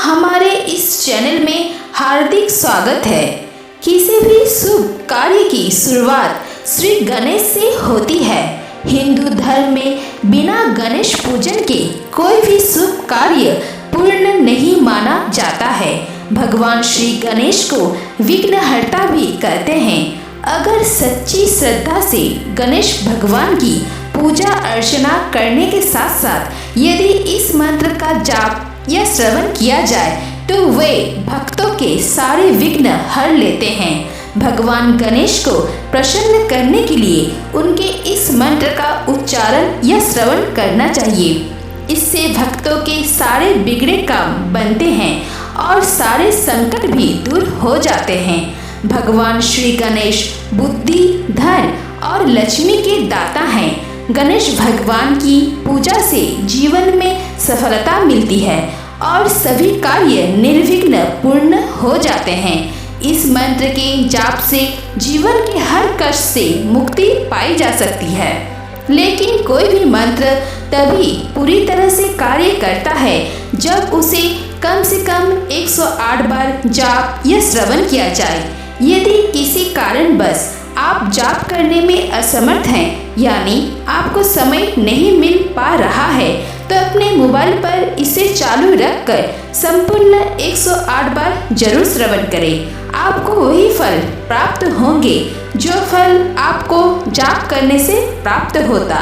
हमारे इस चैनल में हार्दिक स्वागत है। किसी भी शुभ कार्य की शुरुआत श्री गणेश से होती है। हिंदू धर्म में बिना गणेश पूजन के कोई भी शुभ कार्य पूर्ण नहीं माना जाता है। भगवान श्री गणेश को विघ्नहर्ता भी कहते हैं। अगर सच्ची श्रद्धा से गणेश भगवान की पूजा अर्चना करने के साथ साथ यदि इस मंत्र का जाप या श्रवण किया जाए तो वे भक्तों के सारे विघ्न हर लेते हैं। भगवान गणेश को प्रसन्न करने के लिए उनके इस मंत्र का उच्चारण या श्रवण करना चाहिए। इससे भक्तों के सारे बिगड़े काम बनते हैं और सारे संकट भी दूर हो जाते हैं। भगवान श्री गणेश बुद्धि, धन और लक्ष्मी के दाता हैं। गणेश भगवान की पूजा से जीवन में सफलता मिलती है और सभी कार्य निर्विघ्न पूर्ण हो जाते हैं। इस मंत्र के जाप से जीवन के हर कष्ट से मुक्ति पाई जा सकती है। लेकिन कोई भी मंत्र तभी पूरी तरह से कार्य करता है जब उसे कम से कम 108 बार जाप या श्रवण किया जाए। यदि किसी कारणवश आप जाप करने में असमर्थ हैं, यानी आपको समय नहीं मिल पा रहा है, तो अपने मोबाइल पर इसे चालू रखकर संपूर्ण 108 बार जरूर श्रवण करें। आपको वही फल प्राप्त होंगे जो फल आपको जाप करने से प्राप्त होता।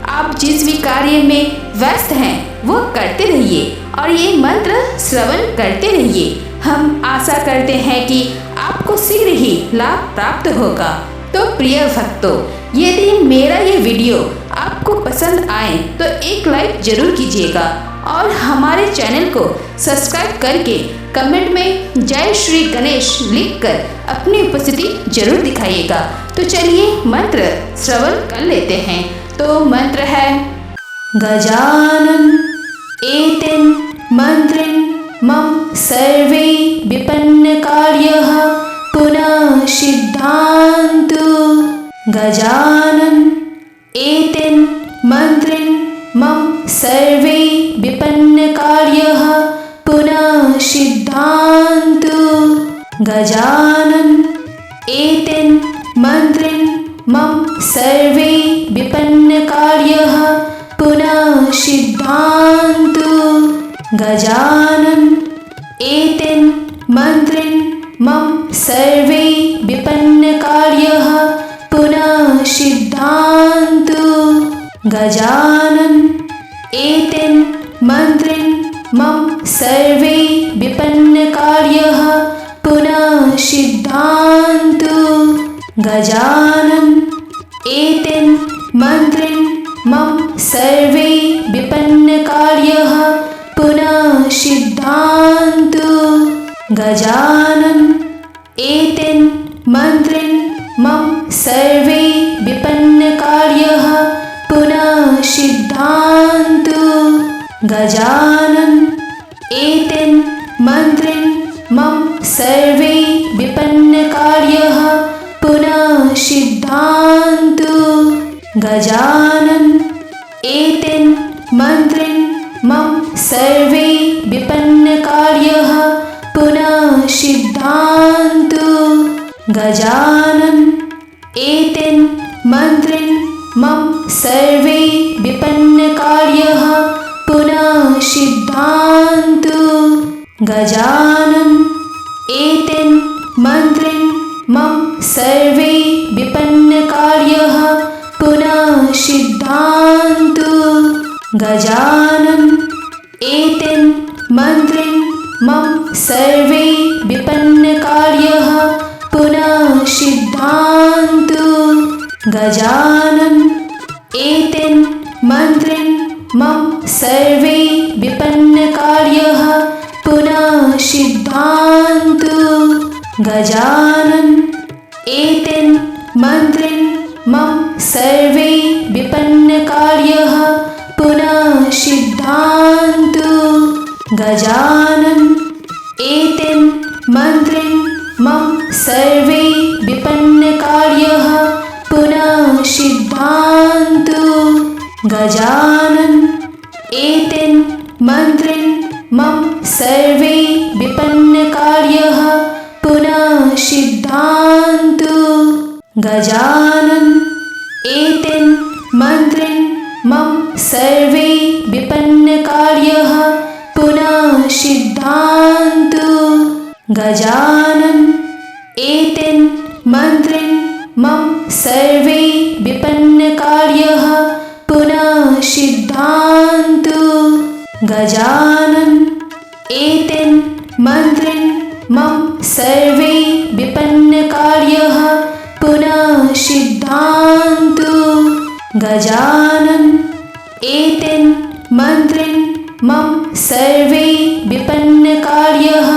आप जिस भी कार्य में व्यस्त हैं वो करते रहिए और ये मंत्र श्रवण करते रहिए। हम आशा करते हैं कि आपको शीघ्र ही लाभ प्राप्त होगा। तो प्रिय भक्तों, यदि मेरा ये वीडियो आपको पसंद आए तो एक लाइक जरूर कीजिएगा और हमारे चैनल को सब्सक्राइब करके कमेंट में जय श्री गणेश लिखकर अपनी उपस्थिति जरूर दिखाइएगा। तो चलिए मंत्र श्रवण कर लेते हैं। तो मंत्र है गजानन एतेन मंत्रेण मम सर्वे विपन्न कार्यः पुनः सिद्धान्तु। गजानन एतेन मंत्रेण मम सर्वे विपन्न कार्यः पुनः सिद्धान्तु। गजानन एतेन मंत्रेण मम सर्वे विपन्न कार्यः पुनः सिद्धान्तु। गजानन एतेन मंत्रेण मम सर्वे विपन्न कार्यः पुनः सिद्धान्तु। गजानन एतेन मंत्रेण मम सर्वे विपन्न कार्यः पुनः सिद्धान्तु। गजानन एतेन मंत्रेण मम सर्वे विपन्न कार्यः पुनः सिद्धान्तु। गजानन एतेन मंत्रेण मम सर्वे विपन्न कार्यः पुनः सिद्धान्तु। गजानन एतेन मंत्रेण मम सर्वे विपन्न कार्यः पुनः सिद्धान्तु। गजानन एतेन मंत्रेण मम सर्वे विपन्न कार्यः पुनः सिद्धान्तु। गजानन एतेन मंत्रेण मम सर्वे विपन्न कार्यः पुनः सिद्धान्तु। गजानन एतेन मंत्रेण मम सर्वे विपन्न कार्यः पुनः सिद्धान्तु। गजानन एतेन मंत्रेण मम सर्वे विपन्न कार्यः पुनः सिद्धान्तु। गजानन एतेन मंत्रेण मम सर्वे विपन्न कार्यः पुनः सिद्धान्तु। गजानन एतेन मंत्रेण मम सर्वे विपन्न कार्यः पुनः सिद्धान्तु। गजानन एतेन मंत्रेण मम सर्वे विपन्न कार्यः पुनः सिद्धान्तु। गजानन एतेन मंत्रेण मम सर्वे गजानन एतेन मंत्रेण मम सर्वे विपन्नकार्यः पुनः सिद्ध्यन्तु। गजानन एतेन मंत्रेण मम सर्वे विपन्नकार्यः पुनः सिद्ध्यन्तु। गजानन एतेन मंत्रेण मम सर्वे विपन्नकार्यः पुनः सिद्ध्यन्तु। गजानन एतेन मंत्रेण मम सर्वे विपन्नकार्यः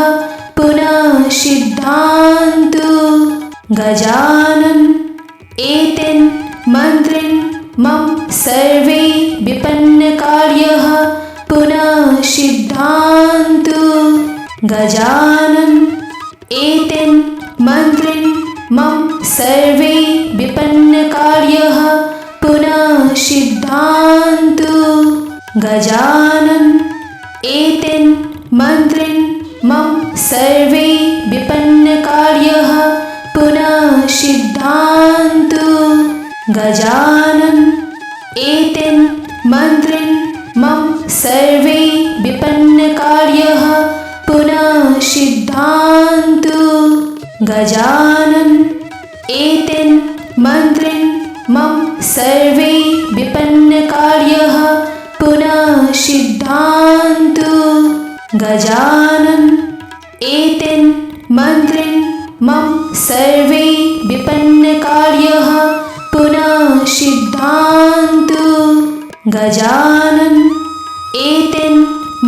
पुनः सिद्ध्यन्तु। गजानन एतेन मंत्रेण मम सर्वे विपन्नकार्यः पुनः सिद्ध्यन्तु। गजानन एतेन मंत्रेण मम सर्वे विपन्नकार्यः पुनः सिद्ध्यन्तु। गजानन एतेन मंत्रेण मम सर्वे विपन्नकार्यः पुनः सिद्ध्यन्तु। गजानन एतेन मंत्रेण मम सर्वे विपन्नकार्यः पुनः सिद्ध्यन्तु। गजानन एतेन मंत्रेण मम सर्वे विपन्नकार्यः पुनः सिद्ध्यन्तु। गजानन एतेन मंत्रेण मम सर्वे विपन्नकार्यः पुनः सिद्ध्यन्तु। गजानन एतेन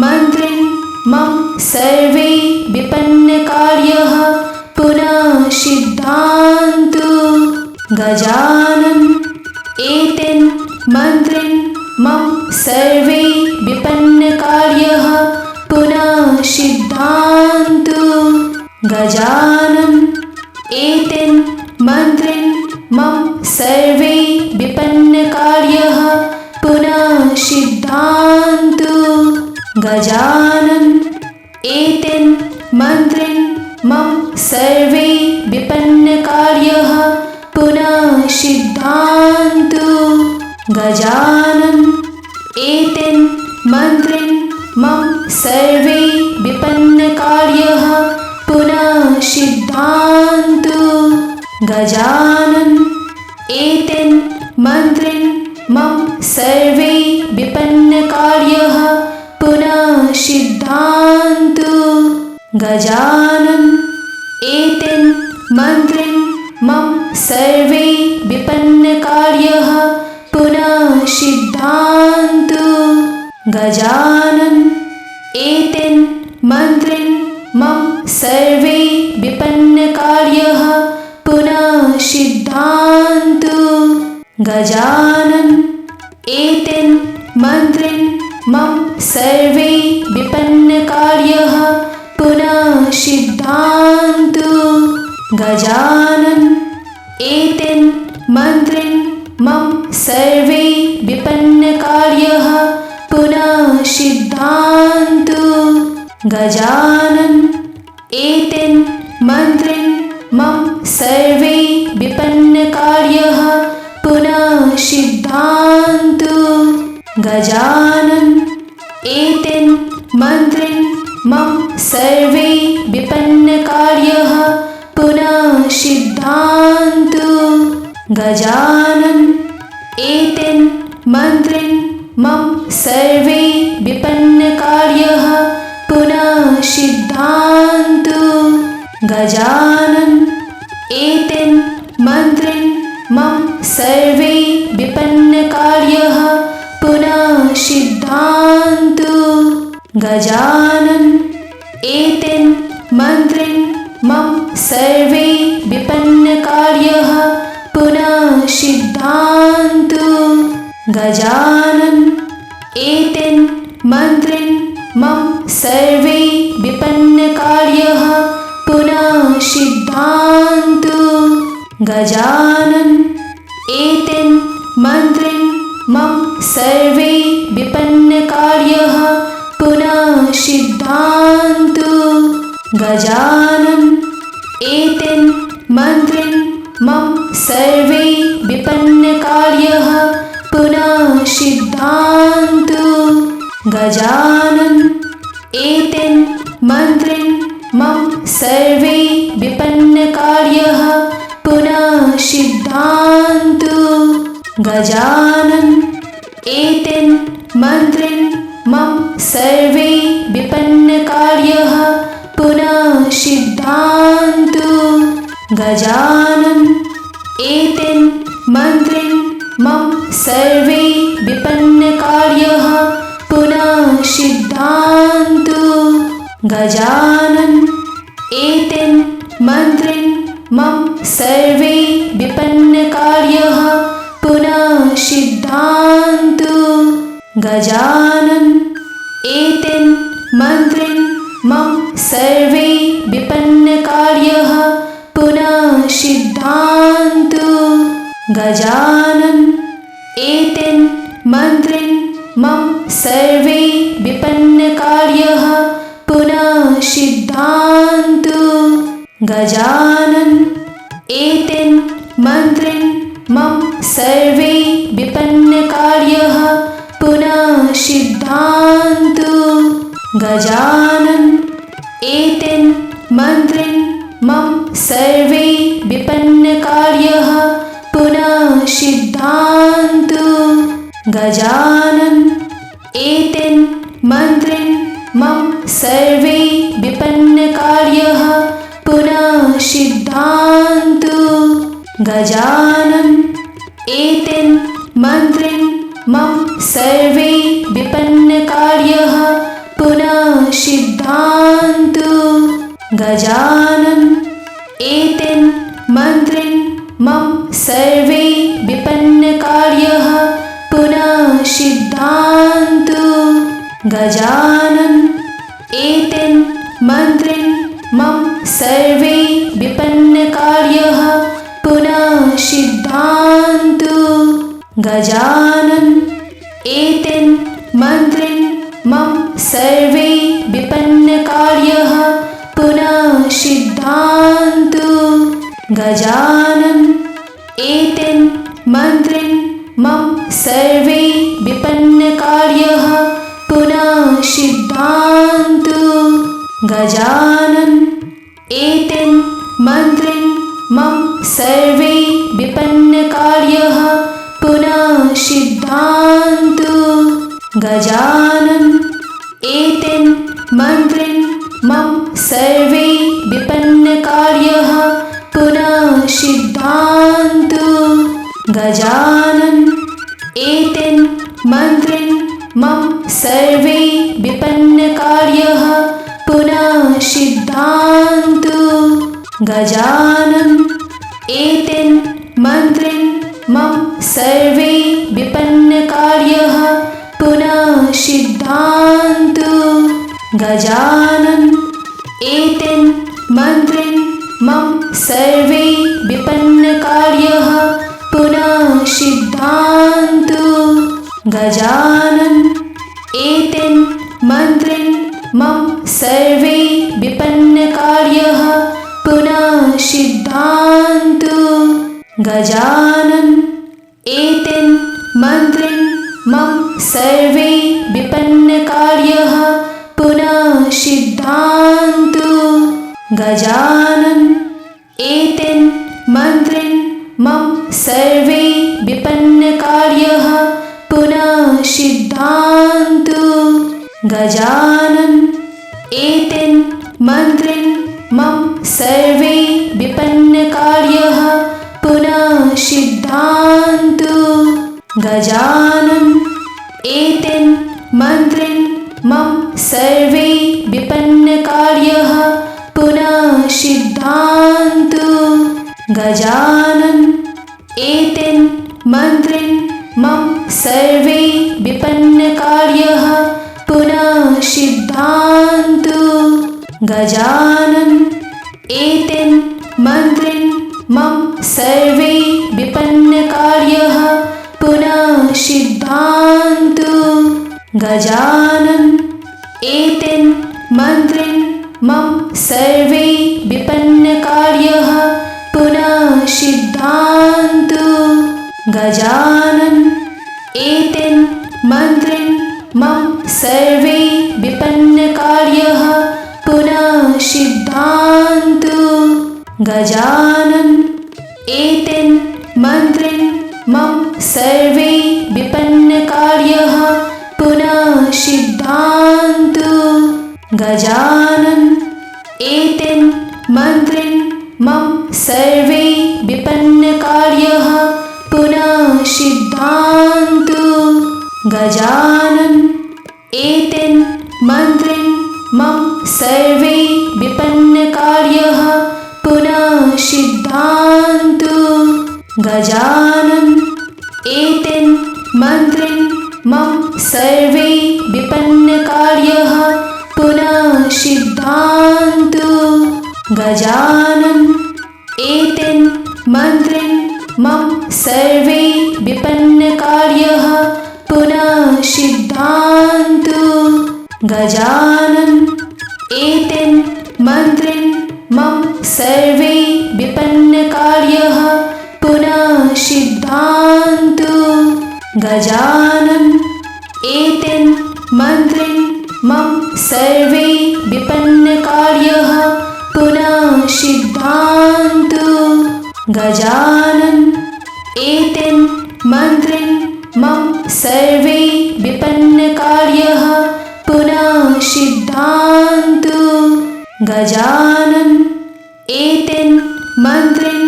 मंत्रेण मम सर्वे विपन्नकार्यः पुनः सिद्ध्यन्तु। गजानन एतेन मंत्रेण मम सर्वे विपन्नकार्यः पुनः सिद्ध्यन्तु। गजानन एतेन मंत्रेण मम सर्वे विपन्नकार्यः पुनः सिद्ध्यन्तु। गजानन एतेन मंत्रेण मम सर्वे विपन्नकार्यः पुनः सिद्ध्यन्तु। गजानन एतेन मंत्रेण मम सर्वे विपन्नकार्यः पुनः सिद्ध्यन्तु। गजानन एतेन मंत्रेण मम सर्वे विपन्नकार्यः पुनः सिद्ध्यन्तु। गजानन एतेन मंत्रेण मम सर्वे विपन्नकार्यः पुनः सिद्ध्यन्तु। गजानन एतेन मंत्रेण मम सर्वे विपन्नकार्यः पुनः सिद्ध्यन्तु। गजानन एतेन मंत्रेण मम सर्वे विपन्नकार्यः पुनः सिद्ध्यन्तु। गजानन एतेन मंत्रेण मम सर्वे विपन्नकार्यः पुनः सिद्ध्यन्तु। गजानन एतेन मंत्रेण मम सर्वे विपन्नकार्यः पुनः सिद्ध्यन्तु। गजानन एतेन मंत्रेण मम सर्वे विपन्नकार्यः पुनः सिद्ध्यन्तु। गजानन एतेन मंत्रेण मम सर्वे विपन्नकार्यः पुनः सिद्ध्यन्तु। गजानन एतेन मंत्रेण मम सर्वे विपन्नकार्यः पुनः सिद्ध्यन्तु। गजानन एतेन मंत्रेण मम सर्वे विपन्नकार्यः पुनः सिद्ध्यन्तु। गजानन एतेन मंत्रेण मम सर्वे विपन्नकार्यः पुनः सिद्ध्यन्तु। गजानन एतेन मंत्रेण मम सर्वे विपन्नकार्यः पुनः सिद्ध्यन्तु। गजानन एतेन मंत्रेण मम सर्वे सिद्धान्तु गजानन् एतेन मन्त्रेण मम सर्वे विपन्नकार्यः पुनः सिद्धान्तु गजानन् एतेन मन्त्रेण मम सर्वे विपन्नकार्यः पुनः सिद्धान्तु गजानन् एतेन मन्त्रेण मम सर्वे विपन्नकार्यः पुनः सिद्धान्तु गजानन् एतेन मन्त्रेण मम सर्वे विपन्नकार्यः पुनः सिद्धान्तु गजानन् एतेन मन्त्रेण मम सर्वे विपन्नकार्यः पुनः सिद्धान्तु गजानन् एतेन मन्त्रेण मम सर्वे विपन्नकार्यः पुनः सिद्धान्तु गजानन् एतेन मन्त्रेण मम सर्वे विपन्नकार्यः पुनः सिद्धान्तु गजानन् एतेन मन्त्रेण मम सर्वे विपन्नकार्यः पुनः सिद्धान्तु गजानन् एतेन मन्त्रेण मम सर्वे विपन्नकार्यः पुनः सिद्धान्तु गजानन् एतेन मन्त्रेण मम सर्वे विपन्नकार्यः पुनः सिद्धान्तु गजानन् एतेन मन्त्रेण मम सर्वे विपन्नकार्यः पुनः सिद्धान्तु गजानन् एतेन मन्त्रेण मम सर्वे विपन्नकार्यः पुनः सिद्धान्तु गजानन् एतेन मन्त्रेण मम सर्वे विपन्नकार्यः पुनः सिद्धान्तु गजानन् एतेन मन्त्रेण मम सर्वे विपन्नकार्यः पुनः सिद्धान्तु गजानन् एतेन मन्त्रेण मम सर्वे विपन्नकार्यः पुनः सिद्धान्तु गजानन् एतेन मन्त्रेण मम सर्वे विपन्नकार्यः पुनः सिद्धान्तु गजानन् एतेन मन्त्रेण मम सर्वे विपन्नकार्यः पुनः सिद्धान्तु गजानन् एतेन मन्त्रेण मम सर्वे विपन्नकार्यः पुनः सिद्धान्तु गजानन् एतेन मन्त्रेण मम सर्वे विपन्नकार्यः पुनः सिद्धान्तु गजानन् एतेन मन्त्रेण मम सर्वे विपन्नकार्यः पुनः सिद्धान्तु गजानन् एतेन मन्त्रेण मम सर्वे विपन्नकार्यः पुनः सिद्धान्तु गजानन् एतेन मन्त्रेण मम सर्वे विपन्नकार्यः पुनः सिद्धान्तु गजानन् एतेन मन्त्रेण मम सर्वे विपन्नकार्यः पुनः सिद्धान्तु गजानन् एतेन मन्त्रेण मम सर्वे विपन्नकार्यः पुनः सिद्धान्तु गजानन् एतेन मन्त्रेण मम सर्वे विपन्नकार्यः पुनः सिद्धान्तु गजानन् एतेन मन्त्रेण मम सर्वे विपन्नकार्यः पुनः सिद्धान्तु गजानन् एतेन मन्त्रेण मम सर्वे विपन्नकार्यः पुनः सिद्धान्तु गजानन् एतेन मन्त्रिन् मम सर्वे विपन्नकार्यः पुनः सिद्ध्यन्तु। गजानन एतेन मन्त्रेण मम सर्वे विपन्नकार्यः पुनः सिद्ध्यन्तु। गजानन एतेन मन्त्रेण मम सर्वे विपन्नकार्यः पुनः सिद्ध्यन्तु। गजानन एतेन मन्त्रेण मम सर्वे विपन्नकार्यः पुनः सिद्ध्यन्तु। गजानन एतेन मन्त्रेण मम सर्वे विपन्नकार्यः पुनः सिद्ध्यन्तु। गजानन एतेन मन्त्रेण मम सर्वे विपन्नकार्यः पुनः सिद्ध्यन्तु। गजानन एतेन मन्त्रेण मम सर्वे विपन्नकार्यः पुनः सिद्ध्यन्तु। गजानन एतेन मन्त्रेण मम सर्वे विपन्नकार्यः पुनः सिद्ध्यन्तु। गजानन एतेन मन्त्रेण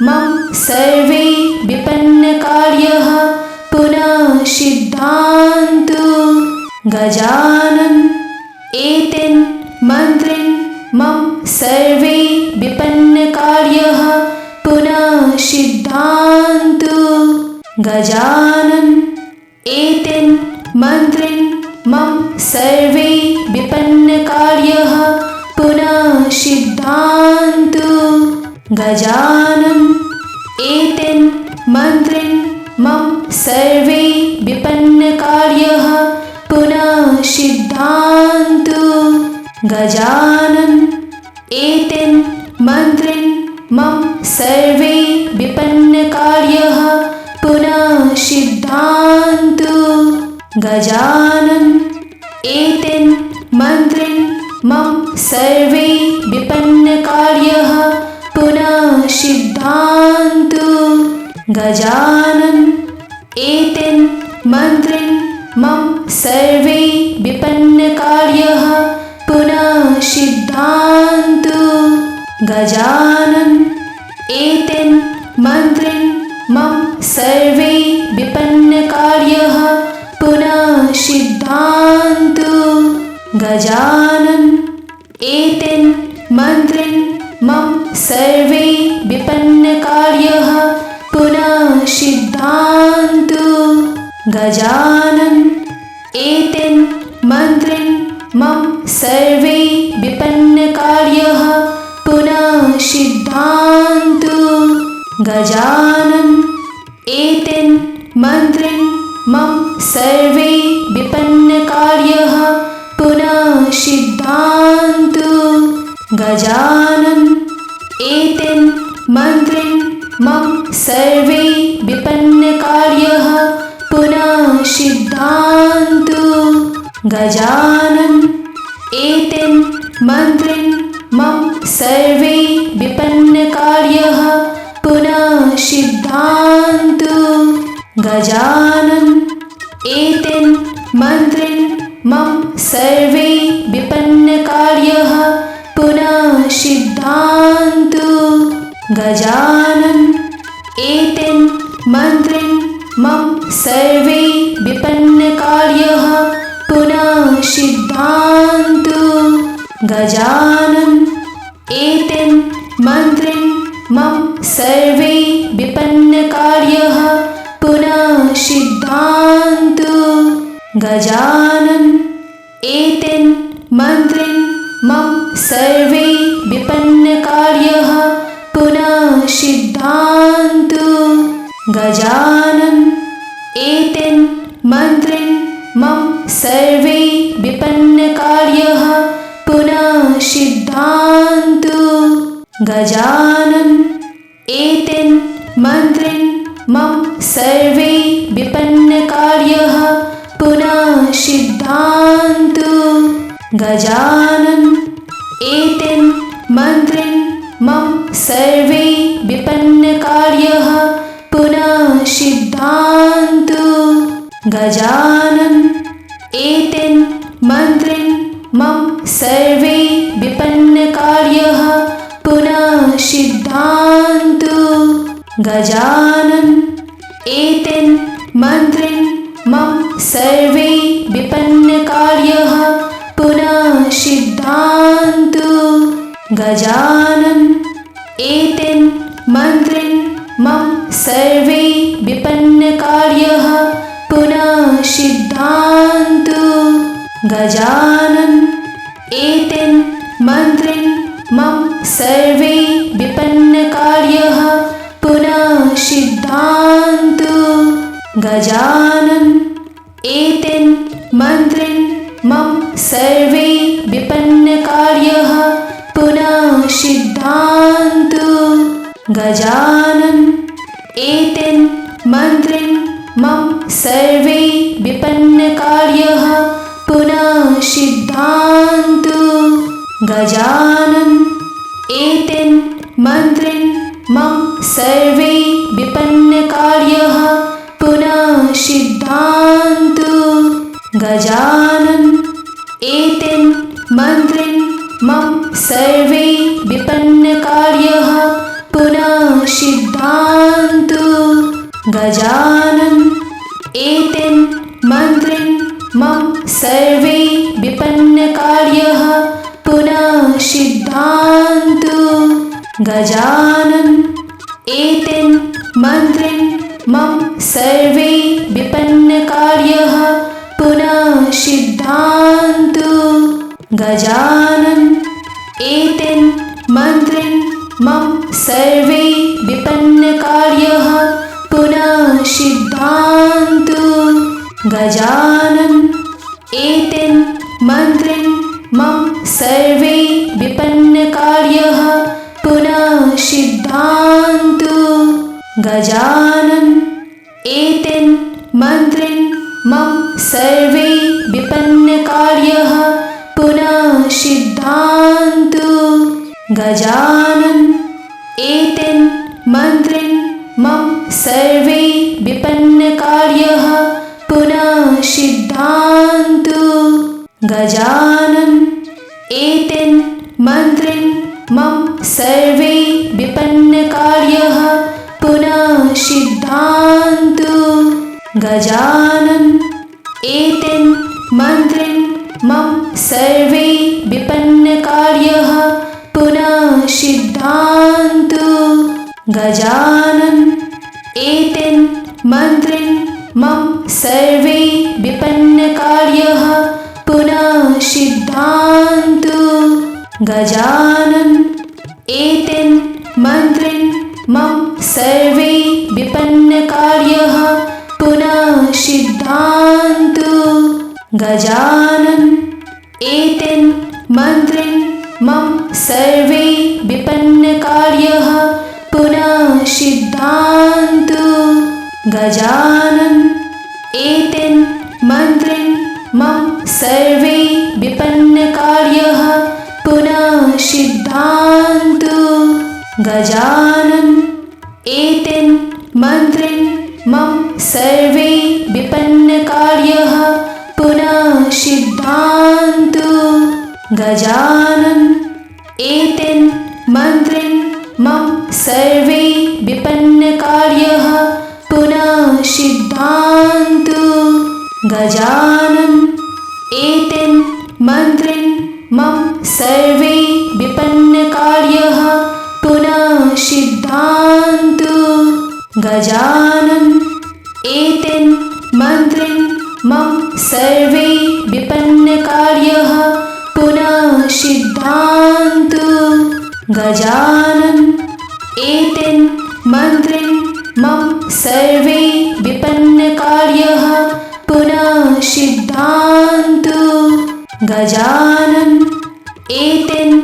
मम सर्वे विपन्नकार्यः पुनः सिद्ध्यन्तु। गजानन एतेन मन्त्रेण मम सर्वे विपन्नकार्यः पुनः सिद्ध्यन्तु। गजानन एतेन मन्त्रेण मम सर्वे विपन्नकार्यः पुनः सिद्ध्यन्तु। गजानन एतेन मन्त्रेण मम सर्वे विपन्नकार्यः पुनः सिद्ध्यन्तु। गजानन एतेन मन्त्रेण मम सर्वे विपन्नकार्यः पुनः सिद्ध्यन्तु। गजानन एतेन मन्त्रेण मम सर्वे विपन्नकार्यः पुनः सिद्ध्यन्तु। गजानन एतेन मन्त्रेण मम सर्वे विपन्नकार्यः पुनः सिद्ध्यन्तु। गजानन एतेन मन्त्रेण मम सर्वे विपन्नकार्यः पुनः सिद्ध्यन्तु। गजानन एतेन मन्त्रेण मम सर्वे विपन्नकार्यः पुनः सिद्ध्यन्तु। गजानन एतेन मन्त्रेण मम सर्वे विपन्नकार्यः पुनः सिद्ध्यन्तु। गजानन एतेन मन्त्रेण मम सर्वे विपन्नकार्यः पुनः सिद्ध्यन्तु। गजानन एतेन मन्त्रेण मम सर्वे विपन्नकार्यः पुनः सिद्ध्यन्तु। गजानन एतेन मन्त्रेण मम सर्वे विपन्नकार्यः पुनः सिद्ध्यन्तु। गजानन एतेन मन्त्रेण मम सर्वे विपन्नकार्यः पुनः सिद्ध्यन्तु। गजानन एतेन मन्त्रेण मम सर्वे विपन्नकार्यः पुनः सिद्ध्यन्तु। गजानन एतेन मन्त्रेण मम सर्वे विपन्नकार्यः पुनः सिद्ध्यन्तु। गजानन एतेन मन्त्रेण मम सर्वे विपन्नकार्यः पुनः सिद्ध्यन्तु। गजानन एतेन मन्त्रेण मम सर्वे विपन्नकार्यः पुनः सिद्ध्यन्तु। गजानन एतेन मन्त्रेण मम सर्वे विपन्नकार्यः पुनः सिद्ध्यन्तु। गजानन एतेन मन्त्रेण मम सर्वे विपन्नकार्यः पुनः गजानन् एतेन् मन्त्रिन् मम सर्वे विपन्नकार्यः पुनः सिद्ध्यन्तु। गजानन् एतेन् मन्त्रिन् मम सर्वे विपन्नकार्यः पुनः सिद्ध्यन्तु। गजानन् एतेन् मन्त्रिन् मम सर्वे विपन्नकार्यः पुनः सिद्ध्यन्तु। गजानन् एतेन् मन्त्रिन् मम सर्वे विपन्नकार्यः पुनः सिद्ध्यन्तु। गजानन् एतेन् मन्त्रिन् मम सर्वे विपन्नकार्यः पुनः सिद्ध्यन्तु। गजानन् एतेन् मन्त्रिन् मम सर्वे विपन्नकार्यः पुनः सिद्ध्यन्तु। गजानन् एतेन् मन्त्रिन् मम सर्वे विपन्नकार्यः पुनः सिद्ध्यन्तु। गजानन् एतेन् मन्त्रिन् मम सर्वे विपन्नकार्यः पुनः सिद्ध्यन्तु। गजानन् एतेन् मन्त्रिन् मम सर्वे विपन्नकार्यः पुनः सिद्ध्यन्तु। गजानन् एतेन् मन्त्रिन् मम सर्वे विपन्नकार्यः पुनः सिद्ध्यन्तु। गजानन् एतेन् मन्त्रिन् मम सर्वे विपन्नकार्यः पुनः सिद्ध्यन्तु। गजानन् एतेन् मन्त्रिन् मम सर्वे विपन्नकार्यः पुनः सिद्ध्यन्तु। गजानन् एतेन् मन्त्रिन् मम सर्वे विपन्नकार्यः पुनः सिद्ध्यन्तु। गजानन् एतेन् मन्त्रिन् मम सर्वे विपन्नकार्यः पुनः सिद्ध्यन्तु। गजानन् एतेन् मन्त्रिन् मम सर्वे विपन्नकार्यः पुनः सिद्ध्यन्तु। गजानन् एतेन् मन्त्रिन् मम सर्वे विपन्नकार्यः पुनः सिद्ध्यन्तु। गजानन् एतेन् मन्त्रिन् मम सर्वे विपन्नकार्यः पुनः सिद्ध्यन्तु। गजानन् एतेन् मन्त्रिन् मम सर्वे विपन्नकार्यः पुनः सिद्ध्यन्तु। गजानन् एतेन् मन्त्रिन् मम सर्वे विपन्नकार्यः पुनः सिद्ध्यन्तु। गजानन् एतेन् मन्त्रिन् मम सर्वे विपन्नकार्यः पुनः सिद्ध्यन्तु। गजानन् एतेन् मन्त्रिन् मम सर्वे विपन्नकार्यः पुनः सिद्ध्यन्तु। गजानन् एतेन् मन्त्रिन् मम सर्वे विपन्नकार्यः पुनः सिद्ध्यन्तु। गजानन् एतेन् मन्त्रिन् मम सर्वे विपन्नकार्यः पुनः सिद्ध्यन्तु। गजानन् एतेन् मन्त्रिन् मम सर्वे विपन्नकार्यः पुनः सिद्ध्यन्तु। गजानन् एतेन् मन्त्रिन् मम सर्वे विपन्नकार्यः पुनः सिद्ध्यन्तु। गजानन् एतेन्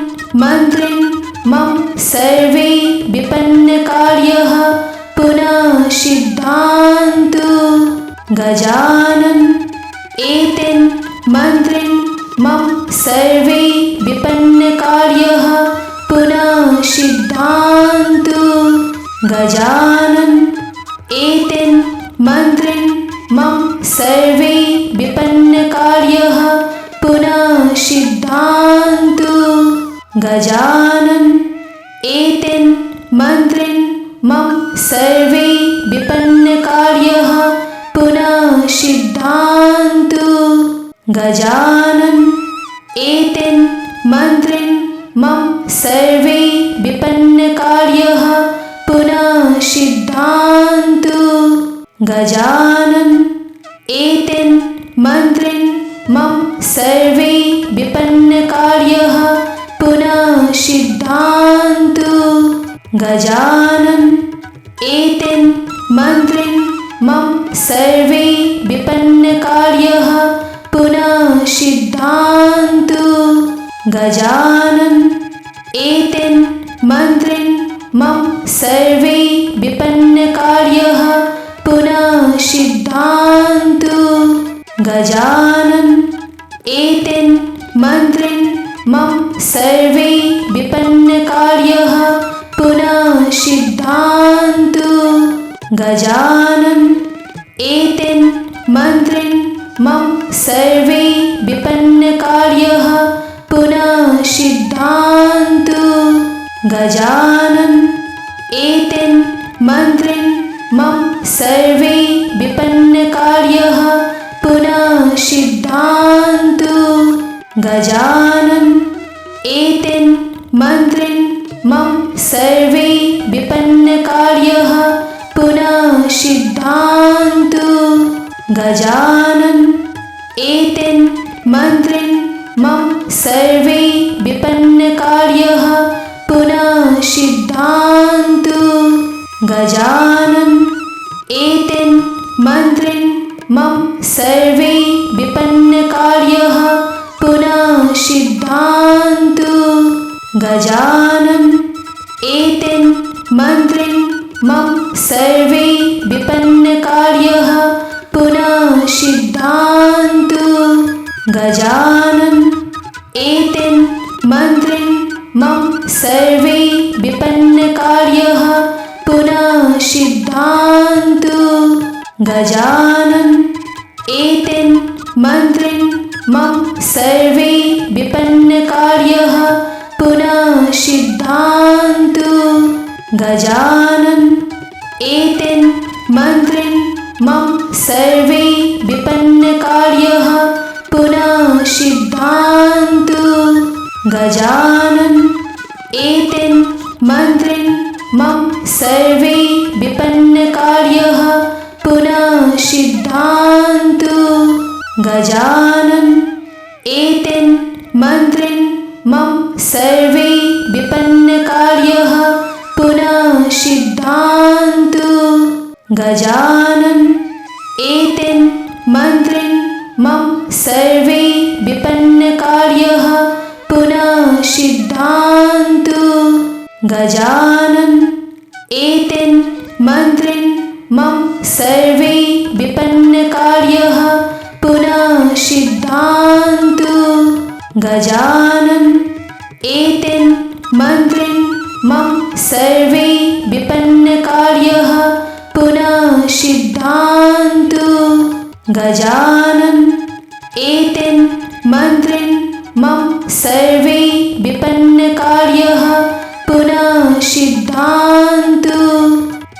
मन्त्रिन् मम सर्वे विपन्नकार्यः पुनः सिद्ध्यन्तु। गजानन् एतेन् मन्त्रिन् मम सर्वे विपन्नकार्यः पुनः सिद्ध्यन्तु। गजानन् एतेन् मन्त्रिन् मम सर्वे गजानन् एतेन मन्त्रेण मम सर्वे विपन्नकार्याः पुनः सिद्ध्यन्तु। गजानन् एतेन मन्त्रेण मम सर्वे विपन्नकार्याः पुनः सिद्ध्यन्तु। गजानन् एतेन मन्त्रेण मम सर्वे विपन्नकार्याः पुनः सिद्ध्यन्तु। गजानन् एतेन मन्त्रेण मम सर्वे विपन्नकार्याः पुनः सिद्ध्यन्तु। गजानन् एतेन मन्त्रेण मम सर्वे विपन्नकार्याः पुनः सिद्ध्यन्तु। गजानन् एतेन मन्त्रेण मम सर्वे विपन्नकार्याः पुनः सिद्ध्यन्तु। गजानन् एतेन मन्त्रेण मम सर्वे विपन्नकार्याः पुनः सिद्ध्यन्तु। गजानन् एतेन मन्त्रेण मम सर्वे विपन्नकार्याः पुनः सिद्ध्यन्तु। गजानन् एतेन मन्त्रेण मम सर्वे विपन्नकार्याः पुनः सिद्ध्यन्तु। गजानन् एतेन मन्त्रेण मम सर्वे विपन्नकार्याः पुनः सिद्ध्यन्तु। गजानन् एतेन मन्त्रेण मम सर्वे विपन्नकार्याः पुनः सिद्ध्यन्तु। गजानन् एतेन मन्त्रेण मम सर्वे विपन्नकार्याः पुनः सिद्ध्यन्तु। गजानन् एतेन मन्त्रेण मम सर्वे विपन्नकार्याः पुनः सिद्ध्यन्तु। गजानन् एतेन मन्त्रेण मम सर्वे विपन्नकार्याः पुनः सिद्ध्यन्तु। गजानन् एतेन मन्त्रेण मम सर्वे विपन्नकार्याः पुनः सिद्ध्यन्तु। गजानन् एतेन मन्त्रेण मम सर्वे विपन्नकार्याः पुनः सिद्ध्यन्तु। गजानन् एतेन मन्त्रेण मम सर्वे विपन्नकार्याः पुनः सिद्ध्यन्तु। गजानन् एतेन मन्त्रेण मम सर्वे विपन्नकार्याः पुनः सिद्ध्यन्तु। गजानन् एतेन मन्त्रेण मम सर्वे विपन्नकार्याः पुनः सिद्ध्यन्तु। गजानन् एतेन मन्त्रेण मम सर्वे विपन्नकार्याः पुनः सिद्ध्यन्तु।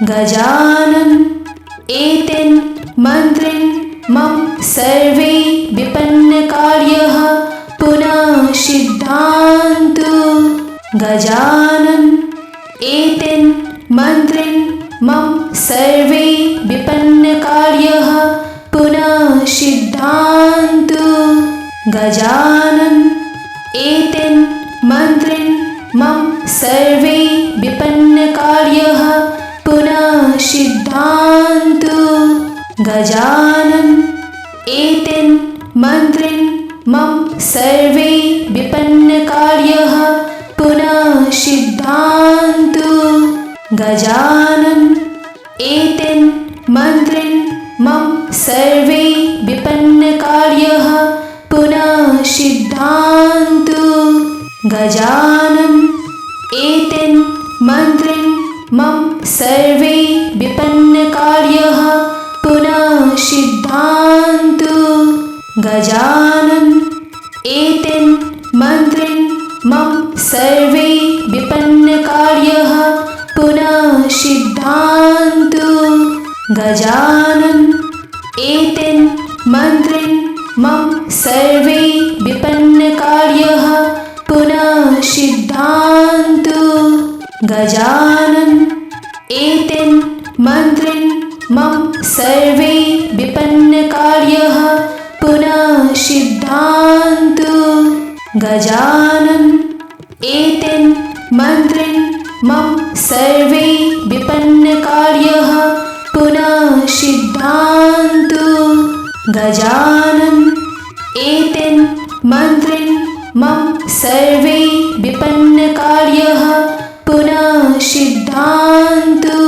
गजानन् एतेन मन्त्रेण मम सर्वे विपन्नकार्याः पुनः सिद्ध्यन्तु। गजानन् एतेन मन्त्रेण मम सर्वे विपन्नकार्याः पुनः सिद्ध्यन्तु। गजानन् एतेन मन्त्रेण मम सर्वे विपन्नकार्याः पुनः सिद्ध्यन्तु। गजानन् एतेन मन्त्रेण मम सर्वे विपन्नकार्याः पुनः सिद्ध्यन्तु। गजानन् एतेन मन्त्रेण मम सर्वे विपन्नकार्याः पुनः सिद्ध्यन्तु। गजानन् एतेन मन्त्रेण मम सर्वे विपन्नकार्याः पुनः सिद्ध्यन्तु। गजानन् एतेन मन्त्रेण मम सर्वे विपन्नकार्याः पुनः सिद्ध्यन्तु। गजानन् एतेन मन्त्रेण मम सर्वे विपन्नकार्यः पुनः सिद्ध्यन्तु। गजानन एतेन मन्त्रेण मम सर्वे विपन्नकार्यः पुनः सिद्ध्यन्तु। गजानन एतेन मन्त्रेण मम सर्वे विपन्नकार्यः पुनः सिद्ध्यन्तु। गजानन एतेन मन्त्रेण मम सर्वे विपन्नकार्यः पुनः सिद्ध्यन्तु।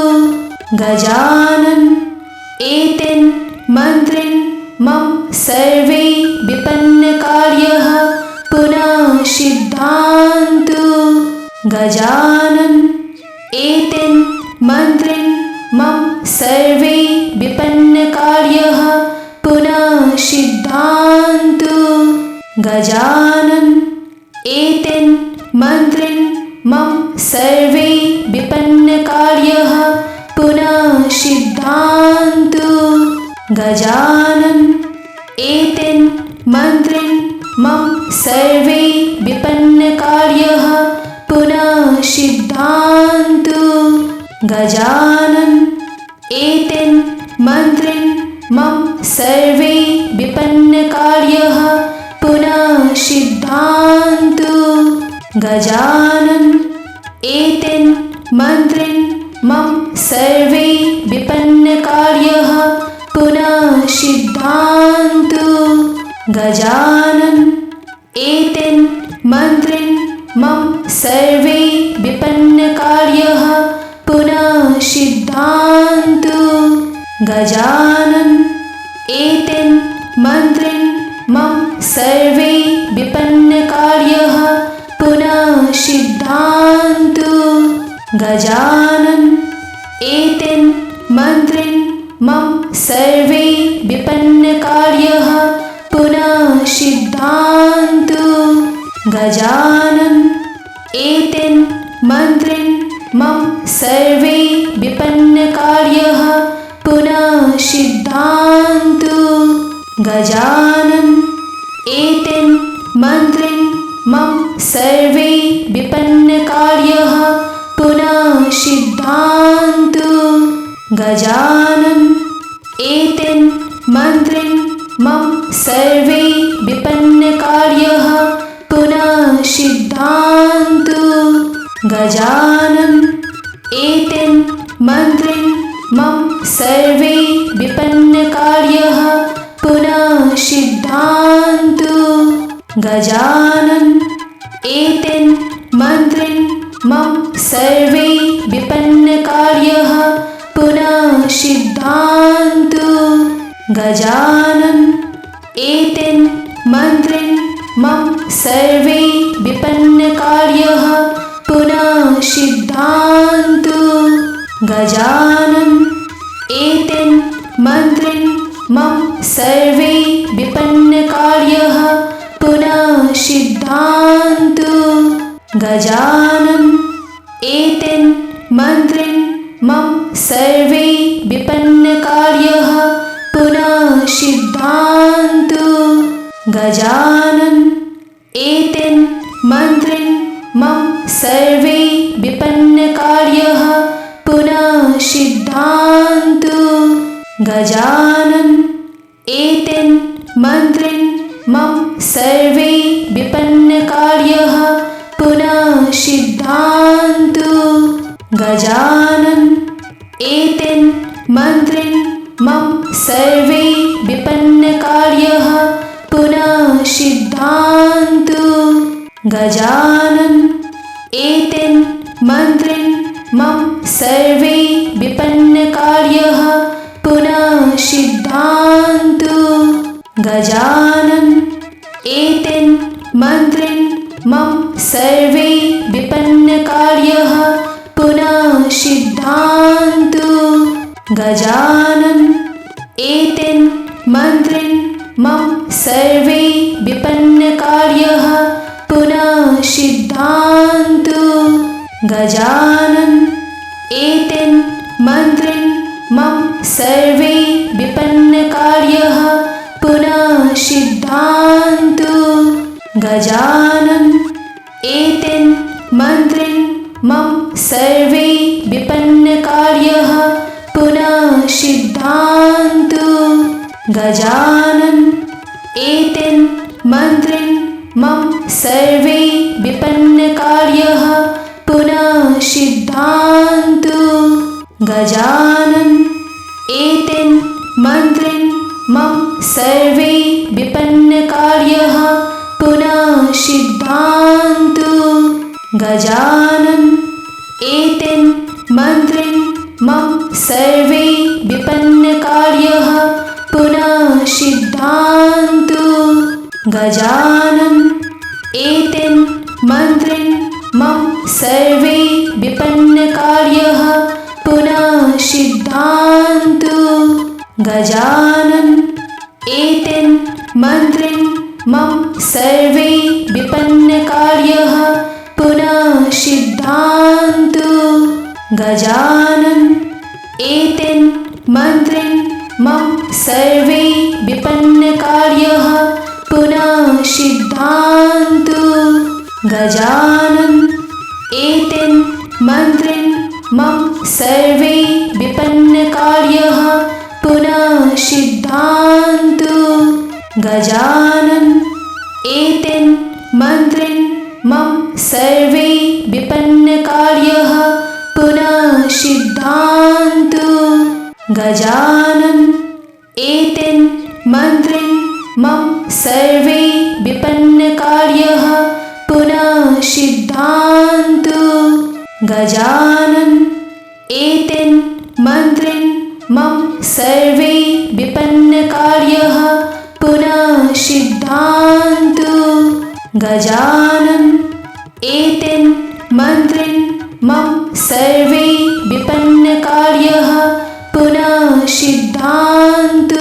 गजानन एतेन मन्त्रेण मम सर्वे विपन्नकार्यः पुनः सिद्ध्यन्तु। गजानन एतेन मन्त्रेण मम सर्वे विपन्नकार्यः पुनः सिद्ध्यन्तु। गजानन एतेन मन्त्रेण मम सर्वे विपन्नकार्यः पुनः सिद्ध्यन्तु। गजानन एतेन मन्त्रेण मम सर्वे विपन्नकार्यः पुनः सिद्ध्यन्तु। गजानन एतेन मन्त्रेण मम सर्वे विपन्नकार्यः पुनः सिद्ध्यन्तु। गजानन एतेन मन्त्रेण मम सर्वे विपन्नकार्यः पुनः सिद्ध्यन्तु। गजानन एतेन मन्त्रेण मम सर्वे विपन्नकार्यः पुनः सिद्ध्यन्तु। गजानन एतेन मन्त्रेण मम सर्वे विपन्नकार्यः पुनः सिद्ध्यन्तु। गजानन एतेन मन्त्रेण मम सर्वे विपन्नकार्यः पुनः सिद्ध्यन्तु। गजानन एतेन मन्त्रेण मम सर्वे विपन्नकार्यः पुनः सिद्ध्यन्तु। गजानन एतेन मन्त्रेण मम सर्वे विपन्नकार्यः पुनः सिद्ध्यन्तु। गजानन एतेन मन्त्रेण मम सर्वे विपन्नकार्यः पुनः सिद्ध्यन्तु। गजानन एतेन मन्त्रेण मम सर्वे विपन्नकार्यः पुनः सिद्ध्यन्तु। गजानन एतेन मन्त्रेण मम सर्वे विपन्नकार्यः पुनः सिद्ध्यन्तु। गजानन एतेन मन्त्रेण मम सर्वे विपन्नकार्यः पुनः सिद्ध्यन्तु। गजानन एतेन मन्त्रेण मम सर्वे विपन्नकार्यः पुनः सिद्ध्यन्तु। गजानन एतेन मन्त्रेण मम सर्वे विपन्नकार्यः पुनः सिद्ध्यन्तु। गजानन एतेन मन्त्रेण मम सर्वे विपन्नकार्यः पुनः सिद्ध्यन्तु। गजानन एतेन मन्त्रेण मम सर्वे विपन्नकार्यः पुनः सिद्ध्यन्तु। गजानन एतेन मन्त्रेण मम सर्वे विपन्नकार्यः पुनः सिद्ध्यन्तु। गजानन एतेन मन्त्रेण मम सर्वे विपन्नकार्यः पुनः सिद्ध्यन्तु। गजानन एतेन मन्त्रेण मम सर्वे विपन्नकार्यः पुनः सिद्ध्यन्तु। गजानन एतेन मन्त्रेण मम सर्वे विपन्नकार्यः पुनः सिद्ध्यन्तु। गजानन एतेन मन्त्रेण मम सर्वे विपन्नकार्यः पुनः सिद्ध्यन्तु। सिद्धान्तु गजानन् एतेन मन्त्रेण मम सर्वे विपन्नकार्यः पुनः सिद्धान्तु गजानन् एतेन मन्त्रेण मम सर्वे विपन्नकार्यः पुनः सिद्धान्तु गजानन् एतेन मन्त्रेण मम सर्वे विपन्नकार्यः पुनः सिद्धान्तु गजानन् एतेन मन्त्रेण मम सर्वे विपन्नकार्यः पुनः सिद्धान्तु गजानन् एतेन मन्त्रेण मम सर्वे विपन्नकार्यः पुनः सिद्धान्तु गजानन् एतेन मन्त्रेण मम सर्वे विपन्नकार्यः पुनः सिद्धान्तु गजानन् एतेन मन्त्रेण मम सर्वे विपन्नकार्यः पुनः सिद्धान्तु गजानन् एतेन मन्त्रेण मम सर्वे विपन्नकार्यः पुनः सिद्धान्तु गजानन् एतेन मन्त्रेण मम सर्वे विपन्नकार्यः पुनः सिद्धान्तु गजानन् एतेन मन्त्रेण मम सर्वे विपन्नकार्यः पुनः सिद्धान्तु गजानन् एतेन मन्त्रेण मम सर्वे विपन्नकार्यः पुनः सिद्धान्तु